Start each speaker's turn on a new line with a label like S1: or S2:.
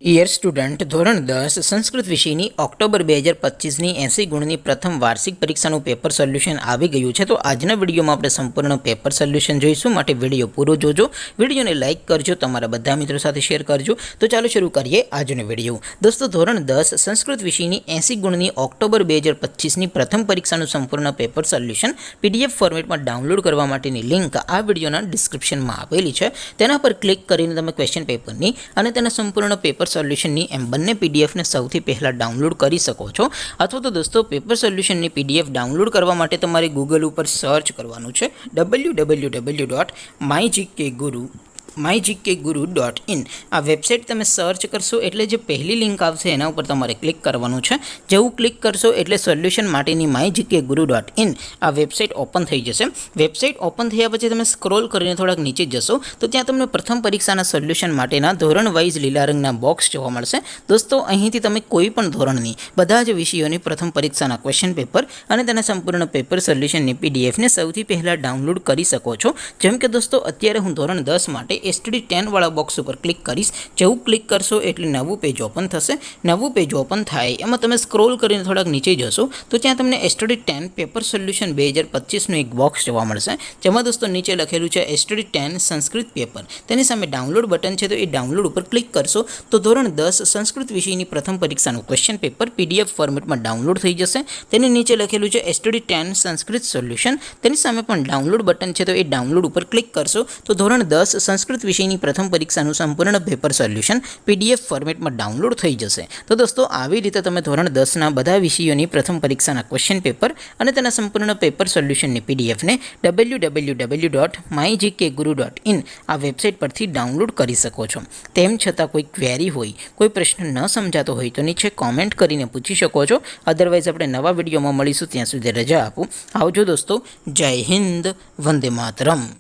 S1: Dear student, ધોરણ 10 સંસ્કૃત વિષયની October 2025ની 80 ગુણની પ્રથમ વાર્ષિક પરીક્ષાનું પેપર સોલ્યુશન આવી ગયું છે. તો આજના વિડીયોમાં આપણે સંપૂર્ણ પેપર સોલ્યુશન જોઈશું, માટે વિડીયો પૂરો જોજો. વિડીયોને લાઇક કરજો, તમારા બધા મિત્રો સાથે શેર કરજો. તો ચાલો શરૂ કરીએ આજનો વિડીયો. દોસ્તો, ધોરણ 10 સંસ્કૃત વિષયની 80 ગુણની ઓક્ટોબર 2025ની પ્રથમ પરીક્ષાનું સંપૂર્ણ પેપર સોલ્યુશન PDF ફોર્મેટમાં ડાઉનલોડ કરવા માટેની લિંક આ વિડીયોના ડિસ્ક્રિપ્શનમાં આપેલી છે. તેના પર ક્લિક કરીને તમે ક્વેશ્ચન પેપરની અને તેના સંપૂર્ણ પેપર સોલ્યુશનની એમ બંને પીડીએફને સૌથી પહેલાં ડાઉનલોડ કરી શકો છો. અથવા તો દોસ્તો, પેપર સોલ્યુશનની PDF ડાઉનલોડ કરવા માટે તમારે ગૂગલ ઉપર સર્ચ કરવાનું છે www.mygkguru.in. આ વેબસાઇટ તમે સર્ચ કરશો એટલે જે પહેલી લિંક આવશે એના ઉપર તમારે ક્લિક કરવાનું છે. જેવું ક્લિક કરશો એટલે સોલ્યુશન માટેની mygkguru.in આ વેબસાઇટ ઓપન થઈ જશે. વેબસાઇટ ઓપન થયા પછી તમે સ્ક્રોલ કરીને થોડાક નીચે જશો તો ત્યાં તમને પ્રથમ પરીક્ષાના સોલ્યુશન માટેના ધોરણ વાઇઝ લીલા રંગના બોક્સ જોવા મળશે. દોસ્તો, અહીંથી તમે કોઈ પણ ધોરણની બધા જ વિષયોની પ્રથમ પરીક્ષાના ક્વેશ્ચન પેપર અને તેના સંપૂર્ણ પેપર સોલ્યુશનની PDFને સૌથી પહેલાં ડાઉનલોડ કરી શકો છો. જેમ કે દોસ્તો, અત્યારે હું ધોરણ 10 માટે STD10 વાળા બોક્સ ઉપર ક્લિક કરીશ. જેવું ક્લિક કરશો એટલે નવું પેજ ઓપન થશે. નવું પેજ ઓપન થાય એમાં તમે સ્ક્રોલ કરીને થોડાક નીચે જશો તો ત્યાં તમને STD10 પેપર સોલ્યુશન 2025નું એક બોક્સ જોવા મળશે. જેમાં દોસ્તો નીચે લખેલું છે STD10 સંસ્કૃત પેપર. તેની સામે ડાઉનલોડ બટન છે, તો એ ડાઉનલોડ ઉપર ક્લિક કરશો તો ધોરણ 10 સંસ્કૃત વિષયની પ્રથમ પરીક્ષાનું ક્વેશ્ચન પેપર PDF ફોર્મેટમાં ડાઉનલોડ થઈ જશે. તેની નીચે લખેલું છે STD10 સંસ્કૃત સોલ્યુશન. તેની સામે પણ ડાઉનલોડ બટન છે, તો એ ડાઉનલોડ ઉપર ક્લિક કરશો તો ધોરણ 10 સંસ્કૃત વિષયની પ્રથમ પરીક્ષાનું સંપૂર્ણ પેપર સોલ્યુશન PDF ફોર્મેટમાં ડાઉનલોડ થઈ જશે. તો દોસ્તો, આવી રીતે તમે ધોરણ 10ના બધા વિષયોની પ્રથમ પરીક્ષાના ક્વેશ્ચન પેપર અને તેના સંપૂર્ણ પેપર સોલ્યુશનની PDFને www.mygkguru.in આ વેબસાઇટ પરથી ડાઉનલોડ કરી શકો છો. તેમ છતાં કોઈ ક્વેરી હોય, કોઈ પ્રશ્ન ન સમજાતો હોય તો નીચે કોમેન્ટ કરીને પૂછી શકો છો. અદરવાઇઝ આપણે નવા વિડીયોમાં મળીશું. ત્યાં સુધી રજા આપો. આવજો દોસ્તો. જય હિન્દ. વંદે માતરમ.